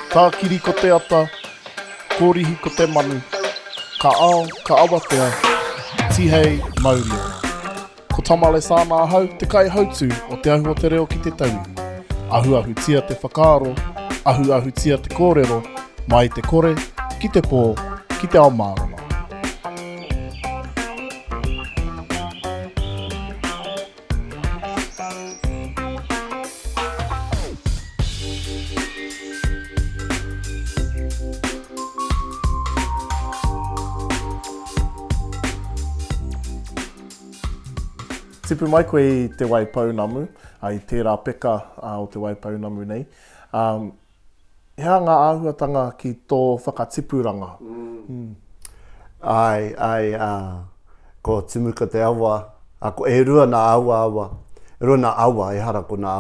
tākiri ko te ata, kōrihi ko te manu, ka ao, ka awatea, tihei mauri. Ko tamale sāna hau, te kai hautu o te ahu o te reo ki te tauhi. Ahu tia te whakaaro, ahu tia te kōrero, mai te kore, ki te pō, ki te ao mārama. Tipu mai koe i te waipaunamu, ai tērā peka o te waipaunamu nei. Hea ngā āhuatanga ki tō whakatipuranga? Ko timuka te awa, e rua nā awa, rua nā awa, e hara ko nā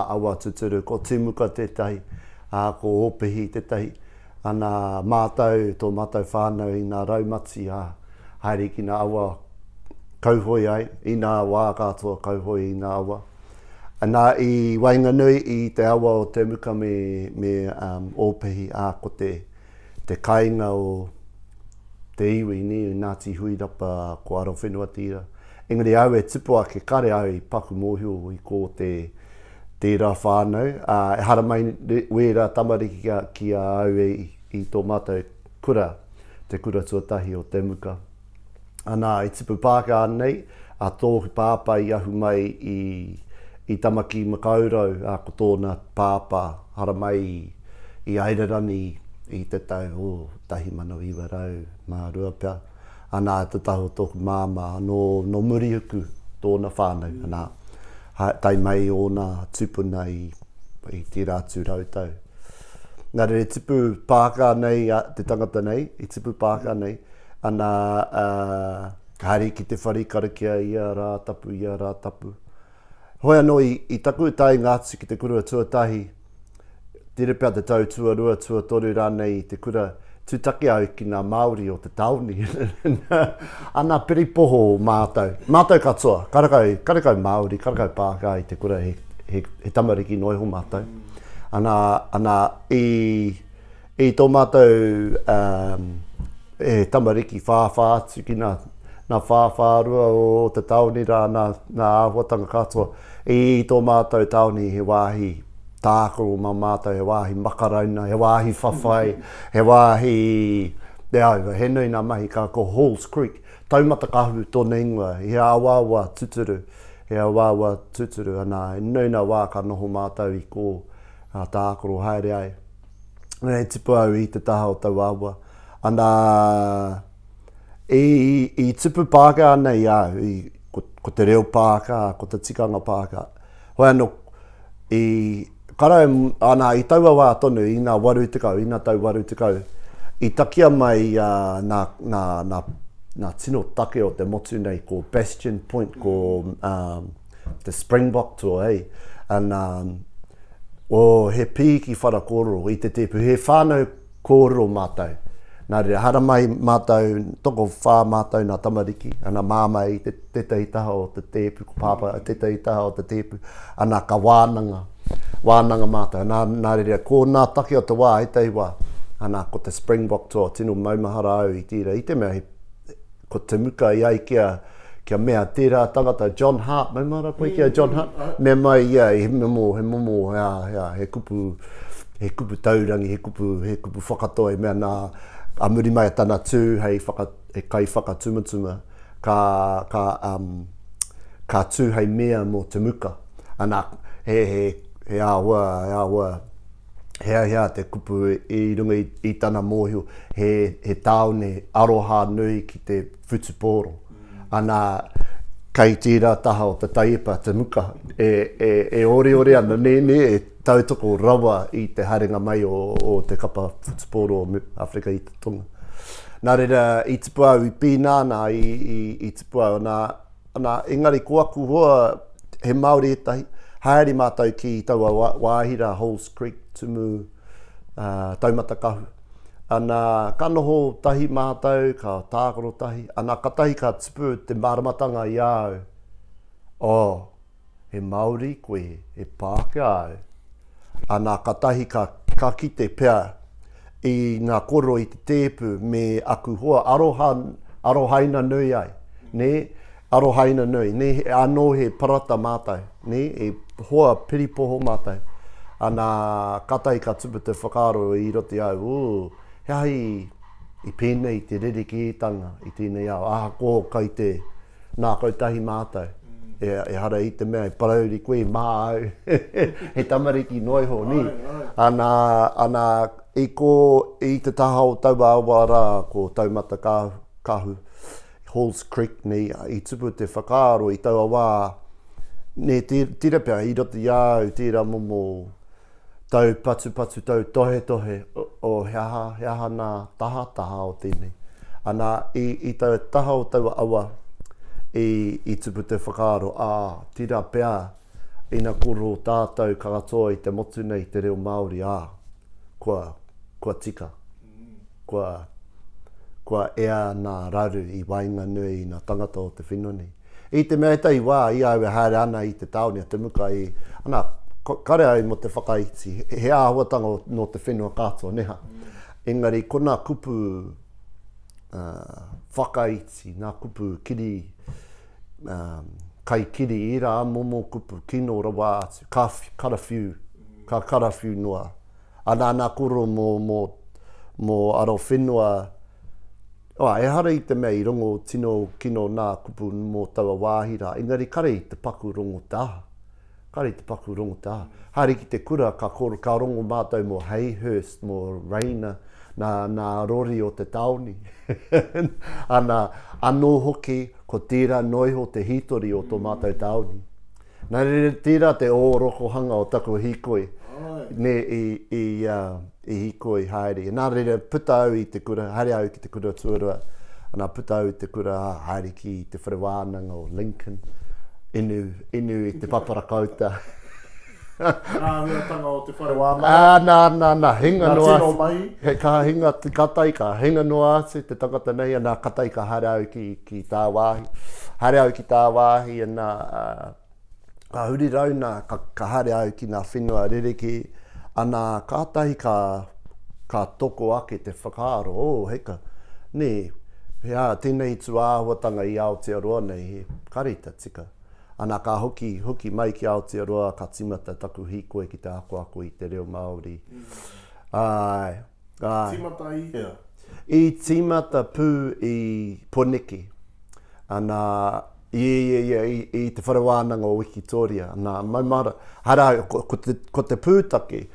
awa tuturu, ko timuka tētahi, ko opehi tētahi, ana mātau, tō mātau whānau i nā raumati, haere ki nā awa, kauhoi ai, i nā wā katoa kauhoi i nā awa. Anā i wainganui i te awa o te muka me ōpehi ko te kāinga o te iwi ni Ngāti Huirapa ko Arowhenua tira. Engari au e tipu ake kare au i paku mōhio i ko tērā whānau. E hara mai wera tamariki ki a au i tō mātou kura, te kura tuatahi o te muka. Anā, i tipu pāka nei, a tōhi pāpā i ahu mai i tamaki makaurau, ko tōna pāpā, hara mai i airarani i te tau, tahi mana iwa rau, mā rua pia. Anā, te tahu tōku māma, no muriuku tōna whānau, anā, tai mai o nā tupuna i te rātu rautau. Ngā re tipu pāka nei, te tangata nei, i tipu pāka nei, ana hari ki te wharikarakia ia rā tapu. Hoi anō i taku tai Ngāti ki te kura tuatahi, tere pia te tau tuarua tuatoru rānei i te kura tūtaki au ki ngā Māori o te tauni. Ana peripoho mātou. Mātou katoa, karakau Māori, karakau Pākā i te kura he tamariki noiho mātou. Ana i tō mātou e tamariki whāwhā atu ki nā whāwhārua o te tauni rā, nā āhuatanga katoa. I tō mātou tauni he wāhi tākoro mā mātou, he wāhi makarauna, he wāhi whawhai, he wāhi... he nui nā mahi ka ko Halls Creek, taumata kahu tōna ingoa, he awawa tuturu, ana e nui nā wā ka noho mātou i ko tākoro haere ai. Nei tipu au i te taha o tau awa. Ana i tipu Pāka nei au, ko te reo Pāka, ko te tikanga Pāka. Hoi anō, ana i taua wā tonu, i nā waru tekau, i takia mai nā tino take o te motu nei, ko Bastion Point, ko te Springbok toa, he pīki wharakoro i te tepu, he whānau kōrero mātou. Nā rea, hara mai mātou, toko whā mātou nā tamariki, ana māmai tētahi taha o te tepu, ko pāpā tētahi taha o te tepu, ana ka wānanga mātou. Nā rea, ko nā take o te wā, tei wā, ana ko te Springbok toa, tino maumahara au i tira. I te mea, ko te muka i ai kia mea tērā tangata John Hart, maumahara koe kia John Hart? Mea mai, he momo, he kupu taurangi, he kupu whakatoa, mea nā, a muri mai tana tū hei kai whakatumatuma ka tū hei mea mo te muka. Ana he awa, hea te kupu i runga i tana mōhio, he taone aroha nui ki te whutuporo. Ana kei tira taha o te taipa, te muka, e ore ana e tautoko rawa i te haringa mai o te kapa whutuporo o Afrika i te tonga. Nā reira, i tipu au i pīnāna i tipu au, nā engari ko aku hoa he Māori etahi, haere mātou ki taua wāhira Halls Creek tumu taumata kahu. Ana ka noho tahi mātou, ka tākoro tahi, ana ka tahi ka tipu te maramatanga i au. He Māori koe, he Pākā au. Ana ka tahi ka ka kite pea i ngā koro i te tēpu me aku hoa arohaina nui ai. Ne? Arohaina nui. Ne? Anō he parata mātai. Ne? E hoa piripoho mātai. Ana katai ka tupu te whakaaro i roti au. Hei i pēnei te rerekētanga i tēnei au. Ko kai te nā kautahi mātai. E hara i te mea, parauri koe mā au. He tamariki noiho, ni. Ana i te taha o taua awa rā, ko taumata kahu, Halls Creek, ni, i tupu te whakaaro i taua wā. Ne, tira pia, i roti au, tira momo, tau patu, tau tohe, o heaha nā taha o tēnei. Ana, i tau taha o taua awa, i tupu te whakaaro, tira pea, ina koro tātou ka katoa i te motu nei te reo Māori, kua tika, kua ea nā raru i wainga nui i nā tangata o te whenua nei. I te mea tai wā, i au e haere ana i te taone, te muka i, ana, kare ai mo te whakaiti, he āhuatanga no te whenua katoa, neha. Engari, ko nā kupu whakaiti, nā kupu kiri, kai kiri i rā momo kupu kino rawa atu, ka karawhiu noa. Ana nā koro mō aro whenua, e hara i te mea i rongo tino kino nā kupu mō taua wāhira, engari kare i te paku rongo taha. Hari ki te kura ka rongo mātou mō Hayhurst, mō Raina, nā rori o te taoni. Ana, anō hoki, ko tira noiho te hitori o tō mātou taoni. Nā re tira te ōrokohanga o taku hikoi, ne i hikoi haere. Nā re puta au i te kura, haere au ki te kura tuarua, nā puta au i te kura haere ki te wharewānanga o Lincoln, inu i te paparakauta. Nā tanga o te wharewānanga? Nā, hinga noa. Nā tino mahi? Ka hinga, katai ka hinga noa atu, te tangata nei, nā katai ka haere au ki tā wāhi. Haere au ki tā wāhi, nā ka huri rau nā ka haere au ki nā whenua rereki, ana kātahi ka toko ake te whakaaro, heka, ne, tēnei tu āhuatanga i Aotearoa nei, karita tika. Ana ka hoki mai ki Aotearoa ka timata taku hikoe ki te ako i te reo Māori. Timata i hea? I timata pū i Poneke. Ana, i te wharewānanga o Wikitoria. Ana, maumara, ko te pūtake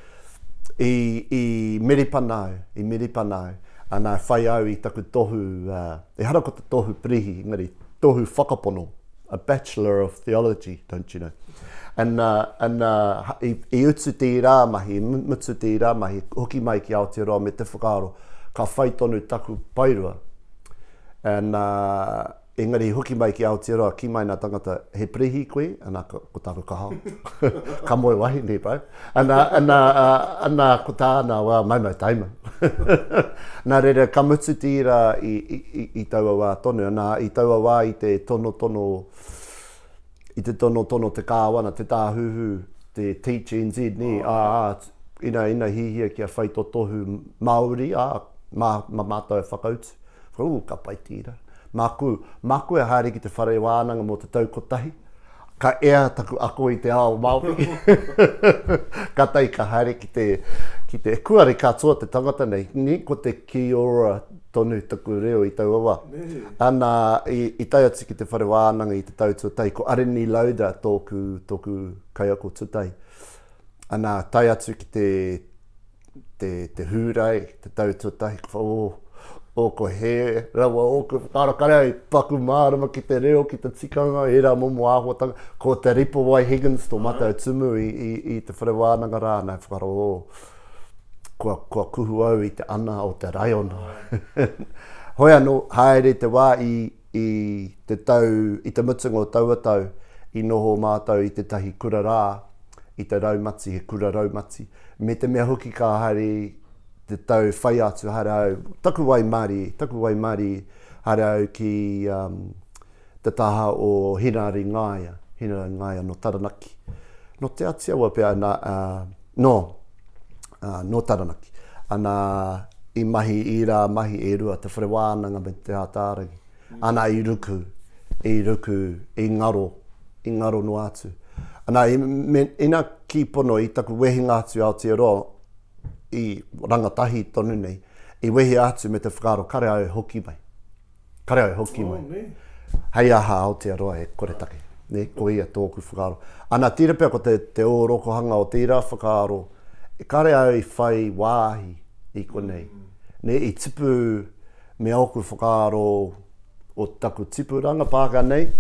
i Meripanau. Ana, whai au i taku tohu, e hara ko te tohu prihi, ngari, tohu whakapono. A Bachelor of Theology, don't you know? I utu te rāmahi, mutu te rāmahi, hoki mai ki Aotearoa me te whakaaro, ka whai tonu taku pairua. Engari, hoki mai ki Aotearoa, ki mai nā tangata, he prihi koe, ana ko taku kaha. Ka moe wahi ne pau. Ana ko tāna wā mai taima. Nā reira, ka mutu tira i taua wā tonu, ana i taua wā i te tono te kāwana, te tāhuhu, te teach NZ, ni, ina hihia kia whai tō tohu Māori, mātou e whakautu. Ka pai tira. Māku e haere ki te wharewānanga mō te taukotahi. Ka ea taku ako i te ao Māori. Ka tai ka haere ki te kūware katoa te tangata nei. Ni ko te ki ora tonu taku reo i tau awa. Ana i tai atu ki te wharewānanga i te tautuatai. Ko areni lauda tōku kaiako tutai. Ana tai atu ki te hūrai, te tautuatai. O ko he rawa, o ko whakarakare paku mārama ki te reo, ki te tikanga, e rā momo āhuatanga, ko te ripo wai Higgins tō matau tumu i te wharewānanga rā, nei whakaro, kua kuhu au i te ana o te raiona. Hoi anō, haere te wā i te mutunga o tauatau, i noho mātou i te tahi kura rā, i te raumati, he kura raumati. Me te mea hoki ka haere te tau whai atu hara au, taku wai Māori hara au ki te taha o Hinari Ngaia no Taranaki. No te ati awa pia no taranaki. Ana i mahi i rā, mahi e rua, te whare wānanga me te ātārangi. Ana i ruku, i ngaro no atu. Ana ina ki pono i taku wehinga atu Aotearoa i rangatahi tonu nei, i wehi atu me te whakaro kare au hoki mai. Hei aha Aotearoa e koretake. Ne, ko ia tōku whakaro. Ana tira pia ko te orokohanga o tērā whakaro, e kare au i whai wāhi i konei. Ne, i tipu me oku whakaro o taku tipuranga Pākehā nei,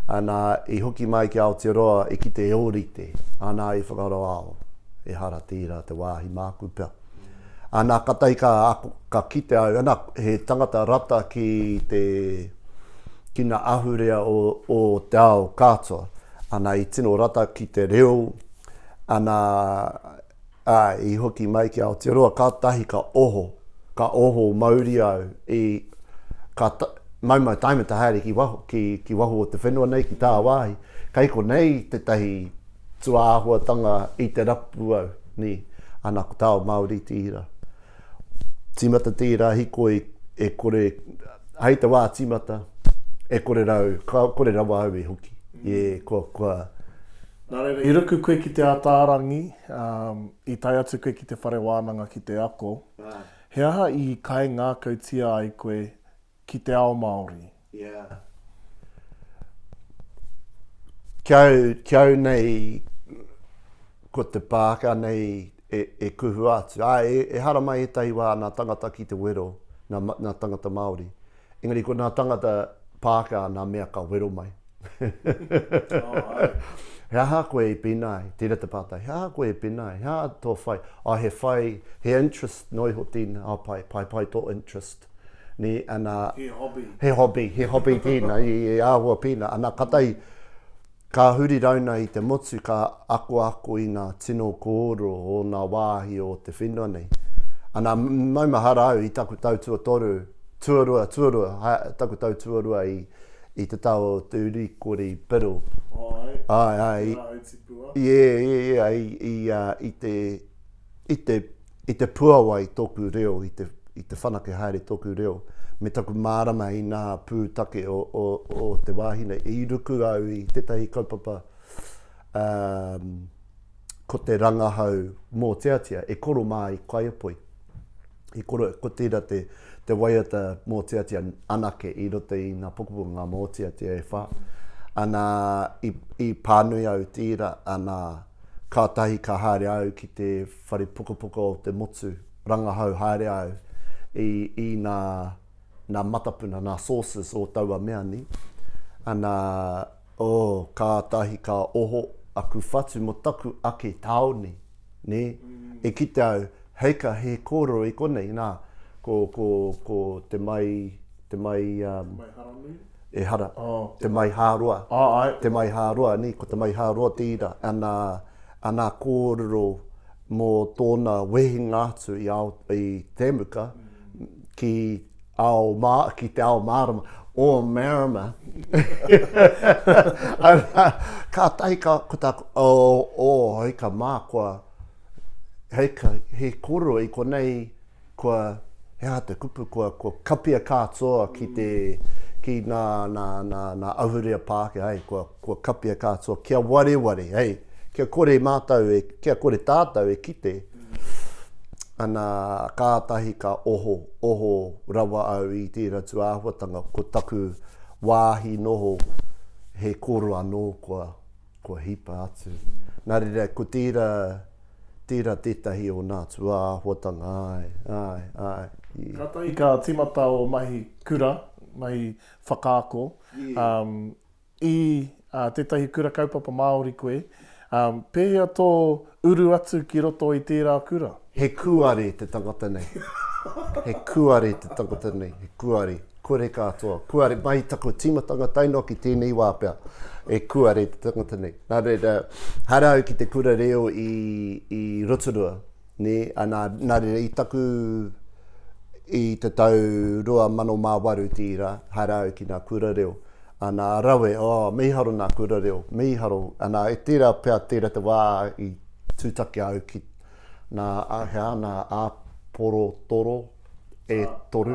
ana i hoki mai ki Aotearoa i ki te eorite, ana i whakaro ao, e hara tira te wāhi māku pia. Ana katai ka kite au, ana he tangata rata ki na ahurea o te ao katoa, ana i tino rata ki te reo, ana i hoki mai ki Aotearoa, ka tahi ka oho mauri au, maumau taimata haere ki waho o te whenua nei ki tā wāhi, kaiko nei te tahi tuāhuatanga i te rapu au, ni, ana ko tāo Māori tira. Timata tira, hiko e kore, hei te wā timata, e kore rawa au e hoki. Kua. I ruku koe ki te ātārangi, i tai atu koe ki te whare wānanga ki te ako, he aha i kai ngā kautia ai koe ki te ao Māori. Kiau nei, ko te Pākehā nei e kuhu atu. E hara mai e tahi wā nā tangata ki te wero, nā tangata Māori. Engari, ko nā tangata Pākehā nā mea ka wero mai. He aha koe i pināi, tira te pātai, he aha koe i pināi, he aha tō whai. He whai, he interest noi ho tīna, pai tō interest. Ni, ana, he hobby tīna, i āhua pīna. Ana katai, ka huri rauna i te motu, ka ako i ngā tino kōro o ngā wāhi o te whenua nei. Ana maumahara au i taku tau tuarua, taku tau tuarua i te tau tūri kori pero. I te puawa i tōku reo, i te whanake haere tōku reo, me taku mārama i ngā pūtake o te wāhine. I ruku au i tētahi kaupapa ko te rangahau mō teatia, e koro mai kaiapoi. Ko tira te waiata mō teatia anake i rote i ngā pukupunga mō teatia e wha. Ana i pānui au tira, ana kātahi ka haere au ki te whare pukupuka o te motu, rangahau haere au i nā matapuna, nā sources o taua mea ni. Ana kātahi ka oho aku whatu mo taku ake taone, ne? E kite au, heika he kōrero i konei, nā, ko te mai e hara, te mai hāroa. Te mai hāroa, ni, ko te mai hāroa tira. Ana kōrero mō tōna wehinga atu i Temuka, ki te ao Marama, o Marama. Ka tai ko tāku, heika mā, he kōrero i konei, hea te kupu, kua kapia kātoa ki nā ahurea Pākehā, kua kapia kātoa, kia wareware, kia kore mātau, kia kore tātau e kite. Ana kātahi ka oho rawa au i tērā tuāhuatanga, ko taku wāhi noho, he koro anō kua hipa atu. Nā reira, ko tērā tētahi o nā tuāhuatanga, ai. Kātai ka timata o mahi kura, mahi whakaako, i tētahi kura kaupapa Māori koe, pēhea tō uru atu ki roto i tērā kura? He kūware te tangata nei. He kūware, kore katoa. Kūware, mai tako timatanga taino ki tēnei wāpea. E kūware te tangata nei. Nā reira, harau ki te kura reo i Rotorua, ne? Nā reira, i taku i te tau 2008 tira, harau ki nā kura reo. Ana rawe, miharo nā kura reo, miharo. Ana e tērā pia tērā te wā i tūtake au he ana āporotoro e toru.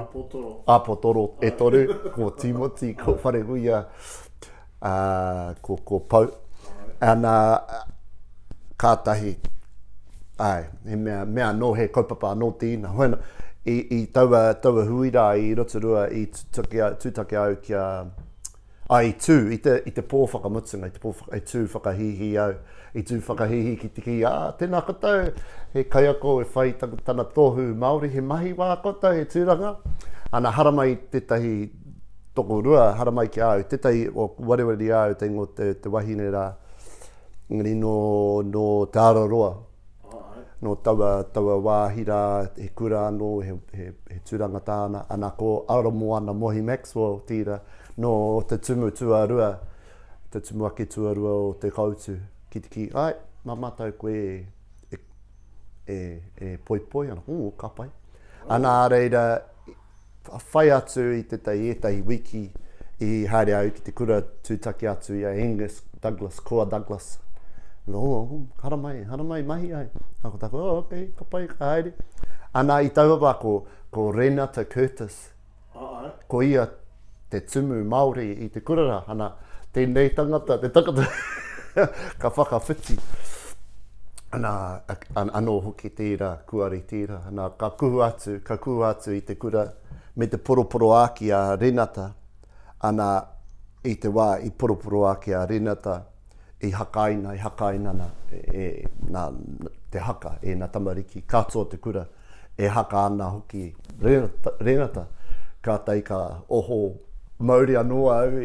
Āpotoro e toru, ko Timoti, ko wharehuia, ko Pau. Ana kātahi, he mea no he kaupapa no tīna. Hoena, i taua huira i rotorua i tūtake au kia i te pō whakamutunga, i tū whakahihi au, i tū whakahihi ki te ki, tēnā koutou, he kaiako e whai tana tohu Māori, he mahi wā koutou, he tūranga. Ana haramai tētahi toko rua, haramai ki au, tētahi o warewari au, te ingo te wahine rā, ngari no te araroa. No taua wāhira, he kura anō, he tūranga tāna, ana ko Aramoa ana Mohi Maxwell tira, no te tumu tuarua, te tumu ake tuarua o te kautu, ki te ki, mamatau koe e poi, ana, ka pai. Ana reira, whai atu i tētahi wiki i haere au ki te kura tūtake atu i a Angus Douglas, Koa Douglas. No, haramai mahi ai. Ako tako, okay, ka pai, ka haere. Ana i taua ko Renata Curtis. Ko ia te tumu Māori i te kurara. Ana, tēnei tangata, te takata, ka whakawhiti. Ana, anō hoki tērā, kūware tērā. Ana, ka kuhu atu i te kura me te poroporo aki a Renata. Ana, i te wā, i poroporo aki a Renata. I hakaina na te haka e na tamariki katoa te kura e haka ana hoki Renata ka teika oho mauri anō au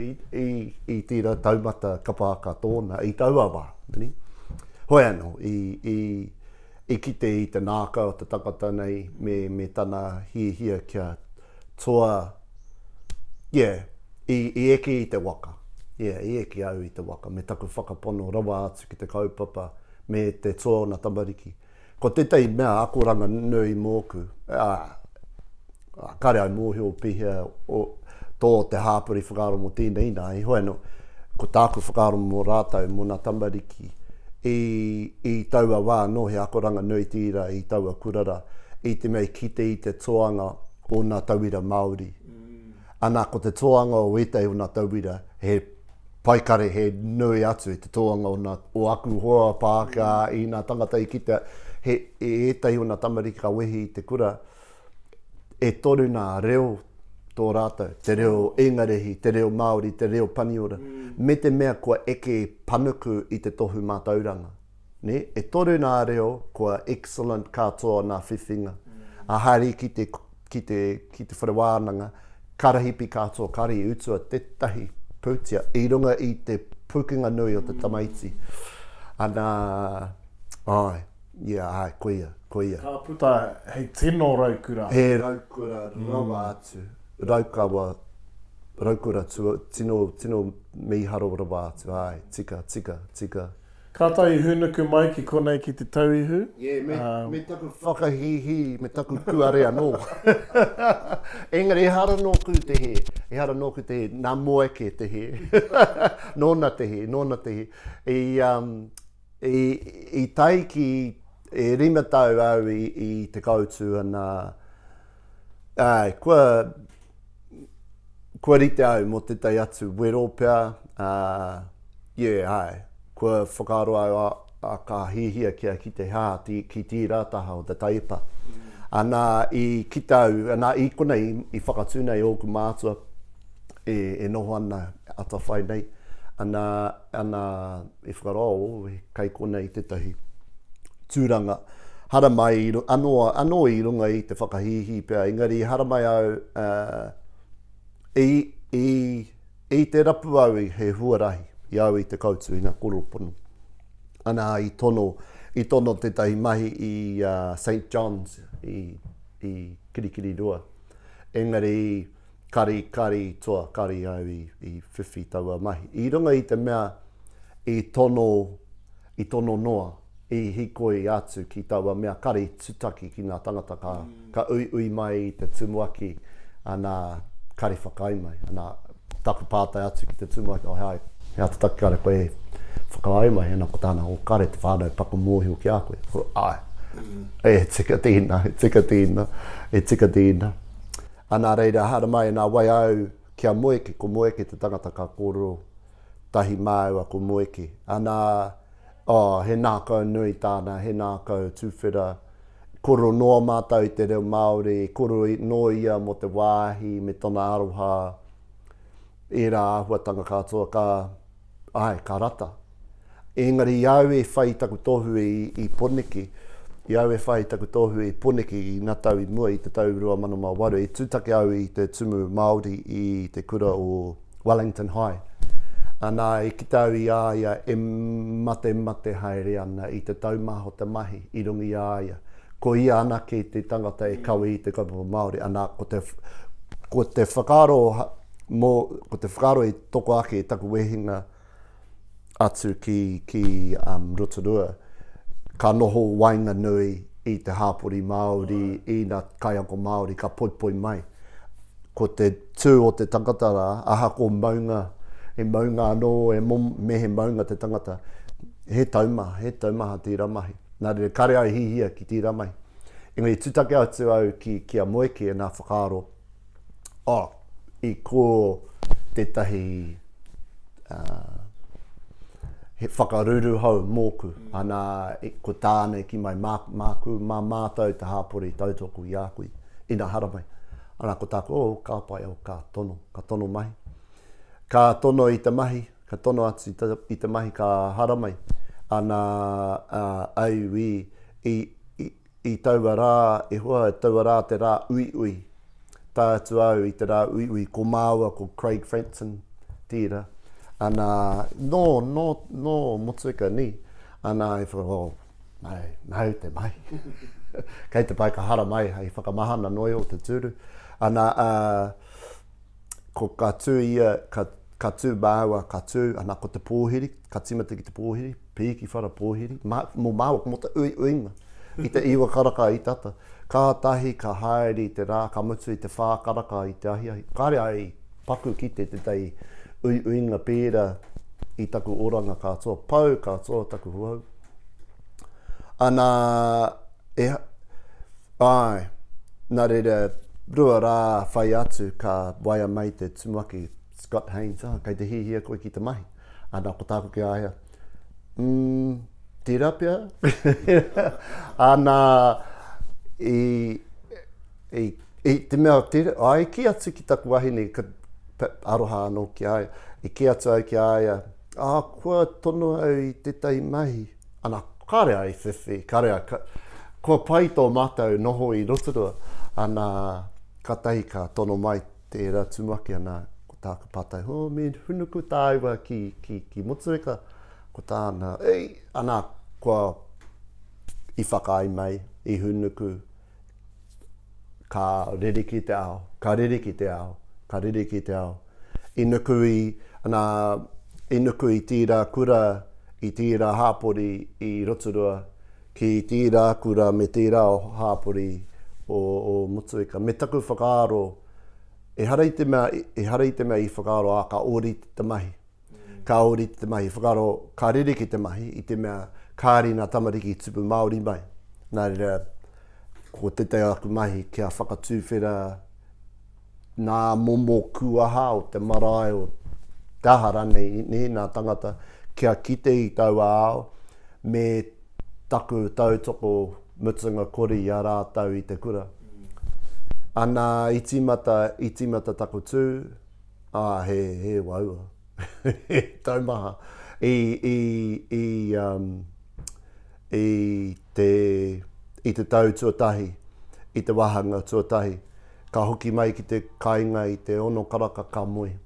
i tira taumata kapaka tōna i taua wā hoi anō i kite i te nāka o te takata nei me tana hia kia toa i eke i te waka. I eke au i te waka, me taku whakapono rawa atu ki te kaupapa, me te toa na tamariki. Ko tētai mea akoranga nui mōku, kare ai mōhi o pihia tō te hāpuri whakaro mo tēnei nā, i hoi no, ko tāku whakaro mo rātau mo na tamariki, i taua wā no he akoranga nui tira i taua kurara, i te mei kite i te toanga o na tauira Māori. Ana ko te toanga o etei o na tauira, he paikare he nui atu i te toanga o aku hoa pāka i nā tangata i kita he etai o nā tamariki ka wehi i te kura e toru nā reo tō rātou, te reo engarehi, te reo Māori, te reo paniora, me te mea kua eke panuku i te tohu mātauranga. E toru nā reo kua excellent katoa nā whiwhinga, a hari ki te wharewānanga, karahipi katoa, kari utua, tētahi pūtia, i runga i te pukinga nui o te tamaiti. Ana, koia. Ka puta, hei tino raukura. He raukura rawa atu. Raukura tino miharo rawa atu. Tika. Ka tai hunuku mai ki konei ki te tauihu. Me taku whakahihi, me taku kūware anō. Engari, e hara nōku te he, nā moeke te he. Nōna te he. I taiki, e rima tau au i te kautu ana, kua rite au mo te tai atu wero pia, kua whakaro au a ka hihia kia ki te hā ki tira taha o te taipa. Ana i kitau, ana i konei i whakatūnei o ku mātua e noho ana ata whai nei. Ana i whakaro kei konei tētahi tūranga. Hara mai, anō i runga i te whakahihi pia, engari hara mai au i te rapu au i he huarahi. I au i te kautu i ngā koropono. Ana i tono tētahi mahi i St. John's i Kirikiri rua. Engari kari au i whiwhi taua mahi. I runga i te mea i tono noa, i hikoi atu ki taua mea kari tutaki ki ngā tangata ka ui mai i te tumuaki ana kari whakai mai. Ana taku pātai atu ki te tumuaki, hei, he ata taki kare koe whakaai mai, hena ko tāna o kare te whānau paku mōhi o ki a koe. E tika tīna. Ana reira hara mai nā wai au kia moeke, ko moeke te tangata ka kōrero tahi māua ko moeke. Ana, he nā kau nui tāna, he nā kau tūwhera, koro noa mātou i te reo Māori, koro noa ia mo te wāhi, me tona aroha, e rā ahuatanga katoa ka rata. Engari iau e whai taku tohu i poneki, iau e whai taku tohu i poneki i ngā tau i mua i te tau 2008, e tūtake au i te tumu Māori i te kura o Wellington High. Ana e ki tau i āia e mate haere ana i te taumaho te mahi i rungi āia. Ko ia anake te tangata e kawi i te kaupapa Māori, ana ko te whakaro i toko ake taku wehinga atu ki Rotorua, ka noho wainga nui i te hāpori Māori, i ngā kaiako Māori, ka poipoi mai. Ko te tū o te tangata rā, aha ko maunga, e maunga anō, mehe maunga te tangata, he taumaha tī ramahi. Nā re kare ai hihia ki tī ramahi. Engari tūtake atu au ki a moeke e nā whakaro, i ko tētahi he whakaruru hau mōku, ana ko tāne ki mai māku, mātou te hāpori tautoko i ākui, ina haramai. Ana ko tāku, ka pai au ka tono mahi. Ka tono i te mahi, ka tono atu i te mahi ka haramai. Ana au i taua rā, e hua taua rā te rā ui. Tā atu au i te rā ui, ko māua, ko Craig Franson, tira. Ana, no motuika ni. Ana, e whaka, nau te mai. Kei te pai ka hara mai, hei whakamahana noi o te tūru. Ana, ko ka tū ia, ka tū māua, ka tū, ana ko te pōhiri, ka timata ki te pōhiri, pīki whara pōhiri, mo māua, mo te uinga. I te iwa karaka i tata. Ka tahi, ka haere i te rā, ka mutu i te whā karaka i te ahiahi. Kāre ai paku ki te tei uinga pēra i taku oranga katoa, pau katoa taku huau. Ana, nā reira, rua rā whai atu ka waia mai te tumaki Scott Haynes, kei te hihia koe ki te mahi. Ana, ko tāku ki aia. Tira pia? Ana, i te mea tira, ki atu ki taku wahine, aroha anō ki aia, i ki atu au ki aia, kua tono au i tētai mahi. Ana, kare ai whiwhi, kua pai tō mātou noho i Rotorua. Ana, ka tahi ka tono mai tērā tumaki ana, ko tāku patai, me hunuku tāua ki motueka, ko tāna, ana, kua i whakai mai, i hunuku, ka ririki te ao. I nuku i tira kura, i tira hāpori i Rotorua, ki tira kura me tira o hāpori o motueka. Me taku whakaaro, e hara i te mea i whakaaro ka ori te mahi. Ka ori te mahi, whakaaro ka ririki te mahi, i te mea kāri ngā tamariki tupu Māori mai. Nā reira, ko te aku mahi kia whakatūwhera nā momo kuaha o te marae o te ahara nei nā tangata kia kite i taua ao me taku tautoko mutunga kori i a rātau i te kura. Ana i timata taku tū, he waua, he taumaha. I te tau tuatahi, i te wahanga tuatahi, ka hoki mai ki te kāinga i te ono karaka ka moe.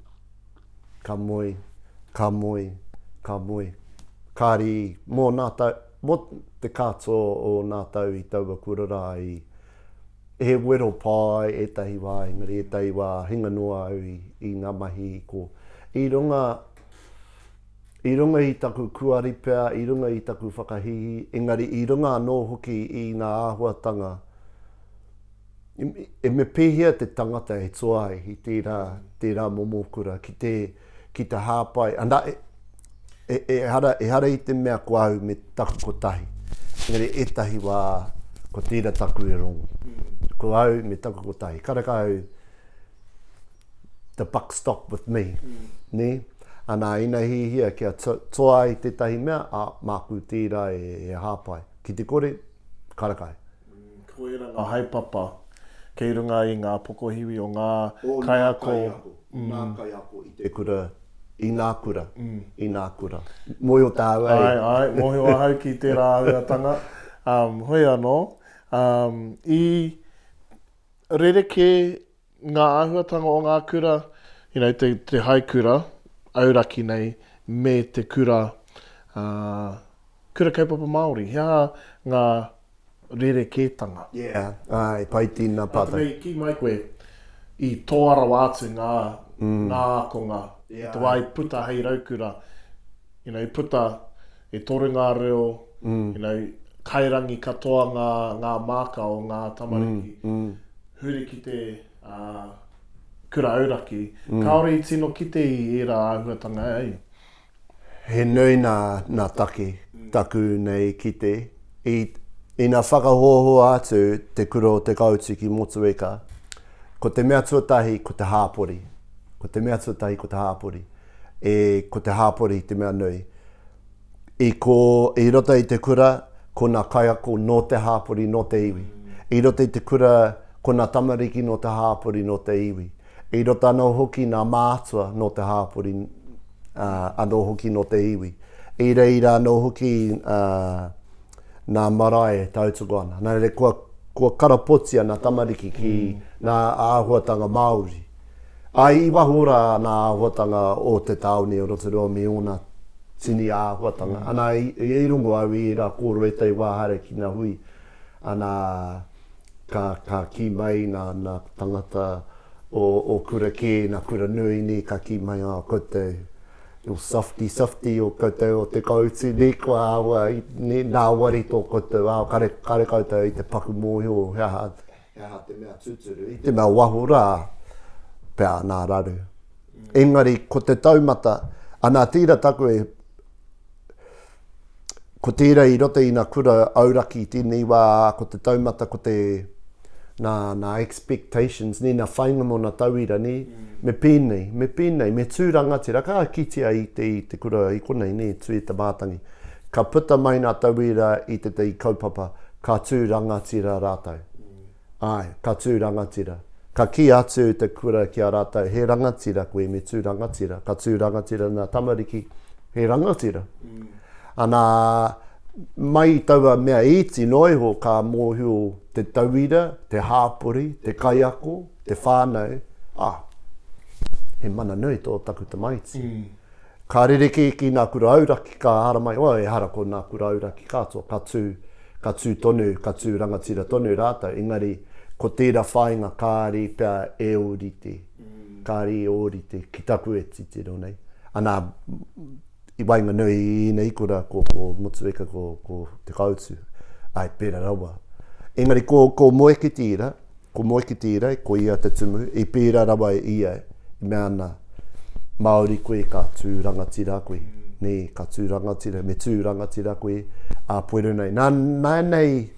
Kāri, mō te katoa o nā tau i taua kurara i he wero pai e tahi wā, engari e tahi wā hinga noa au i ngā mahi ko. I runga i taku kuaripea, i runga i taku whakahihi, engari i runga anō hoki i ngā āhuatanga. E me pēhia te tangata e toa ai i tērā momokura ki te hāpai. Anda, e hara i te mea ko au me taku kotahi. Ngari etahi wā ko tira taku e rongo. Ko au me taku ko tahi. Karaka au, the buck stop with me. Ne? Ana ina hihia kia toa i tētahi mea, māku tira e hāpai. Ki te kore, karakai. Koera ngā haipapa, kei runga i ngā pokohiwi o ngā kaiako. Ngā kaiako i te kura, i ngā kura, i ngā kura. Moi o tāu ei. Ai, mohi o hau ki te rāhuatanga. Hoi anō, i rereke ngā āhuatanga o ngā kura, te haikura, auraki nei, me te kura, kura kaupapa Māori. Hea ngā rerekētanga. Yeah, ai, pai tīna pātai. Mei, ki mai koe, i tōara wātu ngā akonga, i te wai puta hei raukura, i puta e toru ngā reo, kairangi katoa ngā māka o ngā tamariki, huri ki te kura auraki. Kāore i tino ki te i era āhuatanga ei? He nui nā taku nei ki te, i nā whakahoho atu te kura o te kauti ki motueka, ko te mea tuatahi ko te hāpori. Ko te mea tuatahi ko te hāpori. Ko te hāpori te mea nui. I rota i te kura, ko nā kaiako no te hāpori no te iwi. I rota i te kura, ko nā tamariki no te hāpori no te iwi. I rota anō hoki nā mātua no te hāpori anō hoki no te iwi. I reira anō hoki nā marae tautuko ana. Nā re kua karapotia nā tamariki ki nā āhuatanga Māori. Ai i wahora nā āhuatanga o te taone o Rotorua me ona tini āhuatanga. Ana i rungo au i rā kōro e tei wāhare ki ngā hui. Ana ka ki mai nā tangata o kura kē, nā kura nui ni ka ki mai ko te softy o koutou o te kauti, ne kua awa, nā wari tō koutou, kare koutou i te paku mōhio, hea te mea tūturu, i te mea wahora, pēr nā raru. Engari, ko te taumata, anā tira taku e, ko tira i rote i nā kura auraki tēnei wā, ko te taumata, ko te nā expectations, ni nā whainga mo nā tauira ni, me pēnei, me tūrangatira, ka kitia i te kura i konei ni, tū i te mātangi. Ka puta mai nā tauira i te kaupapa, ka tūrangatira rātau. Ai, ka tūrangatira. Ka ki atu te kura ki a rātau, he rangatira koe me tūrangatira. Ka tūrangatira nā tamariki, he rangatira. Ana, mai taua mea iti noiho ka mōhio te tauira, te hāpori, te kaiako, te whānau. He mana nui tō taku te maiti. Ka rereke ki nā kura auraki ka hara mai, e hara ko nā kura auraki katoa, ka tū tonu, ka tū rangatira tonu rātau. Engari, ko tērā whainga kāri pia e orite, kāri e orite, ki taku e titi ronei. Ana, i wainga nui i nei kura ko motueka ko te kautu. Ai, pēra rawa. Engari, ko moe ki tira, ko ia te tumu, i pēra rawa ia, i mea ana Māori koe ka tūrangatira koe. Ne, ka tūrangatira, me tūrangatira koe a pueru nei. Nā nei,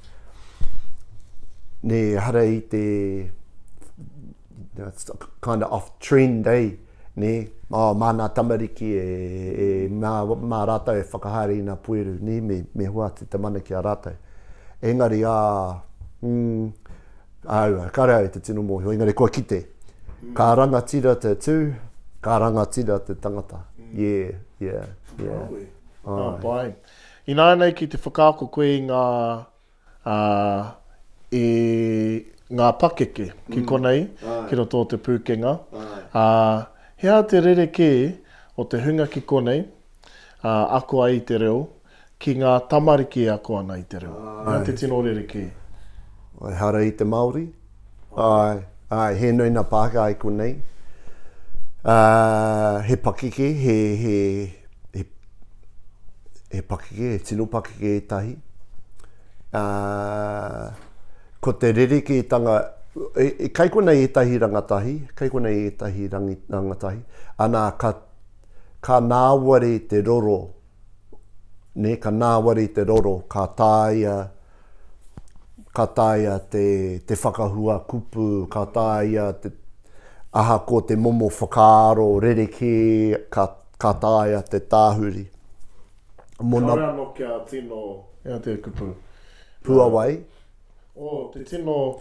ne hara i te kind of off trend, ne, mana tamariki mā rātau e whakahari nā pueru, ne, me hua te mana ki a rātau. Engari, kare au te tino mōhio, engari kua kite. Ka rangatira te tū, ka rangatira te tangata. Yeah. Pai. I nānei ki te whakaako koe i ngā pakeke ki konei, ki roto o te pūkenga. Hea te rereke o te hunga ki konei, ako ai te reo, ki ngā tamariki ako ana i te reo. Hea te tino rereke. Hara i te Māori. Ai, he nui nā pāka ai konei. He pakeke, he pakeke, he tino pakeke e tahi. Ko te rereke tanga, kai konei e tahi rangatahi, ana ka nāware te roro ka nāwari te roro, ka tāia te whakahua kupu, ka tāia te aha ko te momo whakaaro, rereke, ka tāia te tāhuri. Mona... Kare anō kia tino, ea te kupu. Puawai. Te tino...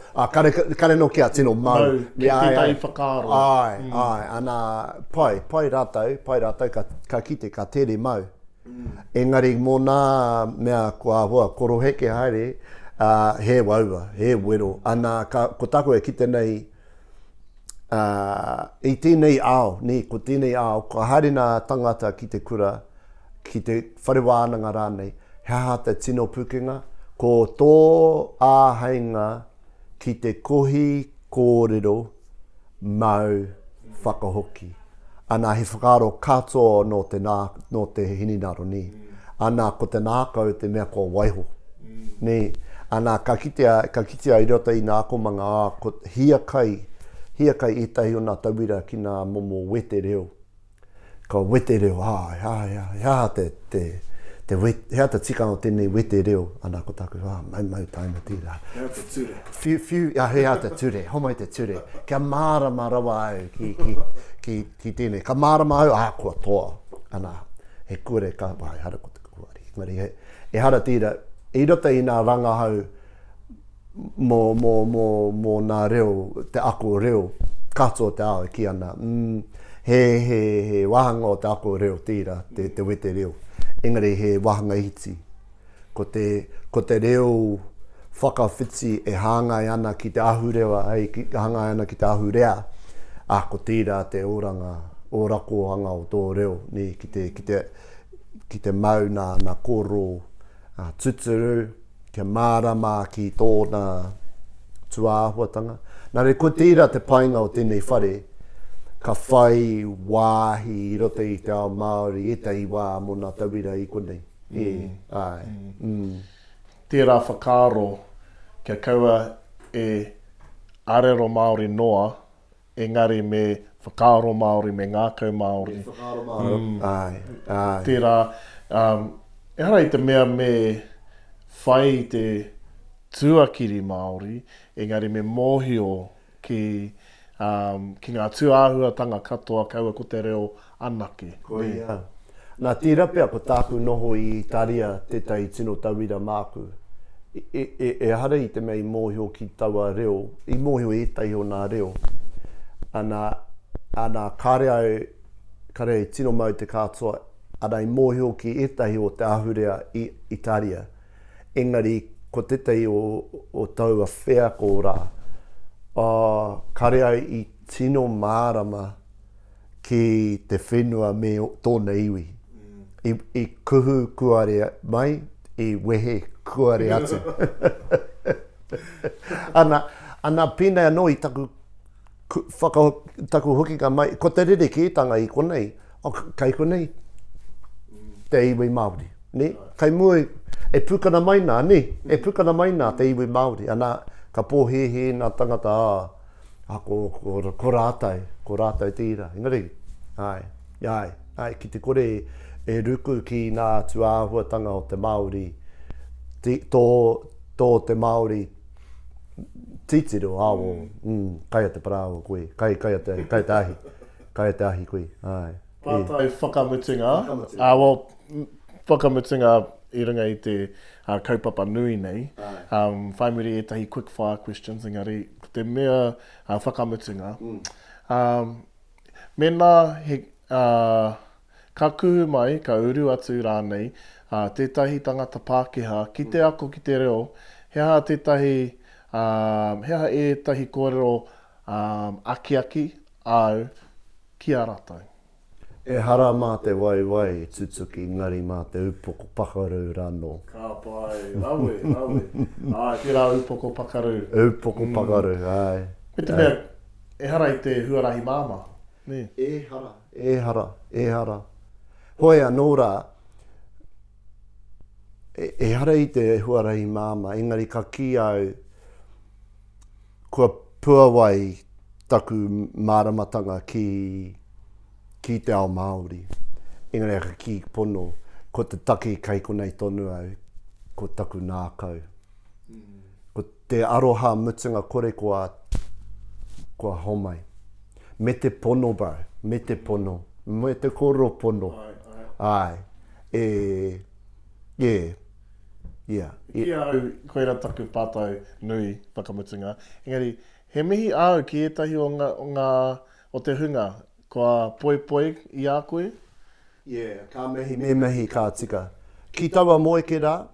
Kare no kia tino mau. Ki tētai whakaaro. Ai, ana pai rātau, ka kite, ka tere mau. Engari mō nā mea kua hua koroheke haere, he waua, he wero. Ana ko tako e kite nei, i tēnei ao, ko tēnei ao, ko haere nā tangata ki te kura, ki te wharewānanga rānei, hea te tino pukenga, ko tō āheinga ki te kohi kōrero mau whakahoki. Ana he whakaaro katoa no te hininaro ni. Ana ko te nākau te mea ko waiho. Ni. Ana ka kitea i rota i nā komanga ko hia kai etahi o nā tauira ki nā momo wete reo. Ka wete reo, hea te tika o tēnei wete reo. Ana ko taku, mau taima tira. Hea te ture. Hea te ture, homai te ture. Kia mārama rawa au ki tēnei. Ka mārama au, kua toa. Ana, he kūware ka pai, hara ko te kūware. Ngari, he hara tira, i rota i nā rangahau mō nā reo, te ako reo, katoa te ao ki ana. He wahanga o te ako reo tira, te wete reo. Engari he wahanga iti. Ko te reo whakawhiti e hāngai ana ki te ahurewa, hāngai ana ki te ahurea, ko tira te oranga, orakohanga o tō reo, ni ki te mau nā koro tuturu, kia mārama ki tōna tuāhuatanga. Nā re ko tira te painga o tēnei whare, ka whai wāhi i rota i te ao Māori, etahi wā mō nā tauira i konei. Tērā whakaaro, kia kaua e arero Māori noa, engari me whakaaro Māori, me ngākau Māori. Whakaaro Māori, Tērā, e hara i te mea me whai te tuakiri Māori, engari me mōhio ki ngā tuāhuatanga katoa kaua ko te reo anake. Koia. Nā tira pia ko tāku noho i taria tētai tino tauira māku. E hara i te mea i mōhio ki taua reo, i mōhio etahi o nā reo. Ana kare ai tino mau te katoa, ana i mōhio ki etahi o te ahurea i taria. Engari, ko tētai o taua whea ko rā. Kare ai i tino mārama ki te whenua me tōna iwi. I kuhu kūware mai, i wehe kūware atu. Ana pēnei anō i taku hoki ka mai, ko te rere kētanga i konei, kai konei, te iwi Māori. Ne? Kai mui, e pukana mai nā, ne? E pukana mai nā te iwi Māori. Ana, ka pōhehe nā tangata ko rātai tira. Engari, ki te kore e ruku ki nā tuāhuatanga o te Māori, tō te Māori titiro awo, kai te parāo koe, kai te ahi koe. Pātai whakamutinga, whakamutinga i runga i te kaupapa nui nei. Whai muri etahi quick fire questions, engari, te mea whakamutinga. Mena he ka kuhu mai, ka uru atu rānei, tētahi tangata Pākehā, ki te ako ki te reo, hea etahi kōrero aki au ki a rātou. E hara mā te wai, Tutsuki, ngari mā te upoko pakaru rāno. Ka pai, rawe. Ki rā upoko pakaru. Upoko pakaru, ai. Me te mea, e hara i te huarahi māma. Ne? E hara. Hoi anō rā, e hara i te huarahi māma, engari ka ki au, kua puawai taku māramatanga ki te ao Māori. Engari ka ki pono, ko te take kai konei tonu au, ko taku nākau. Ko te aroha mutunga kore kua homai. Me te pono, bro. Me te pono. Me te koro pono. Ai. Yeah. Ki au, koe rā taku pātau nui whakamutunga. Engari, he mihi au ki etahi o te hunga, kua poe i a koe? Yeah, ka mihi, me mihi ka tika. Ki taua moe ke rā.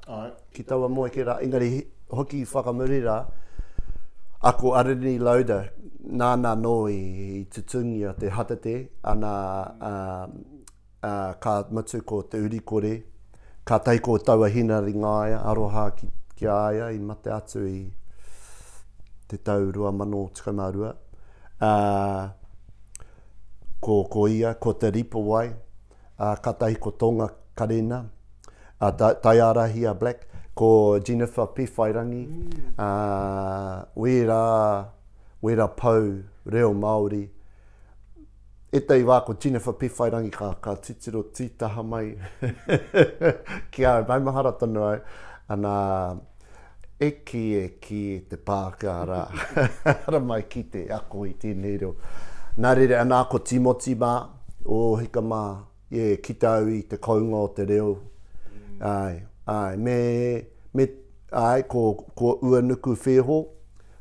Ki taua moe ke rā. Engari, hoki whakamuri rā, ako arini lauda, nāna no i tutungi a te hatate, ana ka matu ko te urikore, ka taiko taua hina ringaia, aroha ki aia, i mate atu i te tau 2012. Ko ia, ko te ripo wai, ka taiko tonga karena, taiarahi a Black, ko Jennifer Pewhairangi, wera pau reo Māori. E tei wā ko Jennifer Pewhairangi ka titiro tītaha mai. Ki au, mai mahara tonu au. Ana e ki te pāka rā. Ara mai ki te ako i tēnei reo. Nā rere ana ko Timoti mā, o hika mā, ki te au i te kaunga o te reo. Ai, ko uanuku wheho,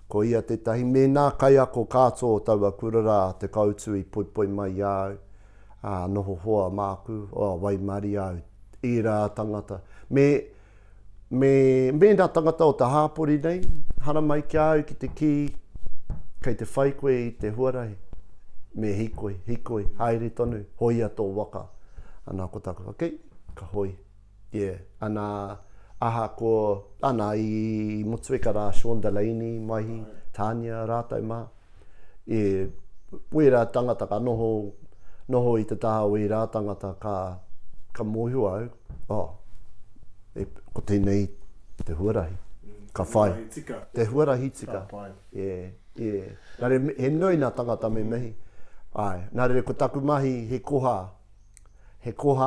ko ia tētahi, me nā kai ako kātō taua kurara te kautu i poi mai au, noho hoa māku, waimari au, i rā tangata. Me nā tangata o te hāpori nei, hana mai ki au ki te ki, kei te whai koe i te huarahi, me hikoi, haere tonu, hoia tō waka. Ana ko taku, ka hoi. Yeah, ana i motueka rā Sean Delaney, mihi, Tanya, rātou mā. Wera tangata ka noho i te taha wera tangata ka mohu au. Ko tēnei te huarahi, ka whai. Te huarahi tika. Yeah. Nare, he nui nā tangata me mihi. Ai, nare, ko taku mahi he koha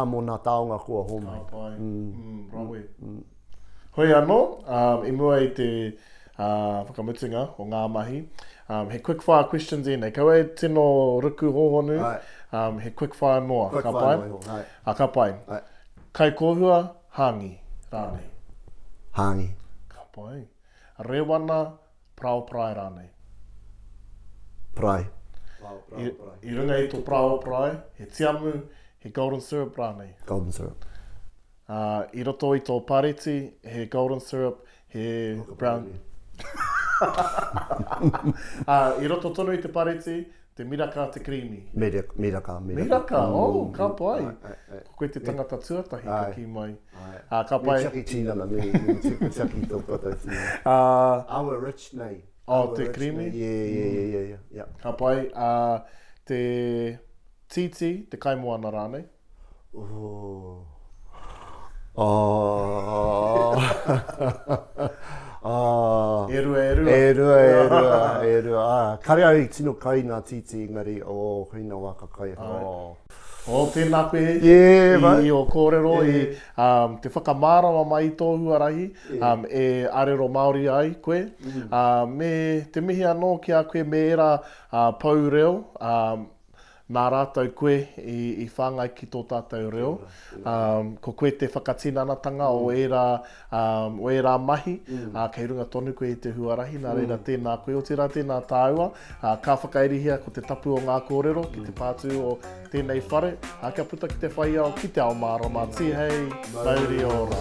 mō nā taonga kua homai. Rawe. Hoi anō, i mua i te whakamutunga o ngā mahi. He quick fire questions e nei. Kau e tino ruku hohonu, he quick fire noa. Ka pai. Kai kohua, hāngi, rānei. Hāngi. Ka pai. Rewana, prau prai rānei. Prai. I runga i tō prau prai, he tiamu, he golden syrup rānei. Golden syrup. I roto i tō pareti, he golden syrup, he brown... I roto tonu i te pareti, te miraka, te creamy. Miraka. Ka pai. Ko koe te tangata tuatahi ka ki mai. Ka pai. Me chaki tīnana, me chaki tō kata tīnana. Awa rich nei. Te creamy? Yeah. Ka pai. Te titi, te kaimoana rānei. Erua. Kare au i tino kai nā titi ngari, hina waka kai. Tēnā koe, i o kōrero, i te whakamārawa mai i tō huarahi, e arero Māori ai koe. Me te mihi anō ki a koe me era pau reo, nā rātou koe i whāngai ki tō tātou reo. Ko koe te whakatinanatanga o era mahi, kei runga tonu koe i te huarahi, nā reira tēnā koe o tērā tēnā tāua. Ka whakairihia ko te tapu o ngā kōrero, ki te pātū o tēnei whare. Kia puta ki te whaiao, ki te ao mārama, tihei, mauri ora.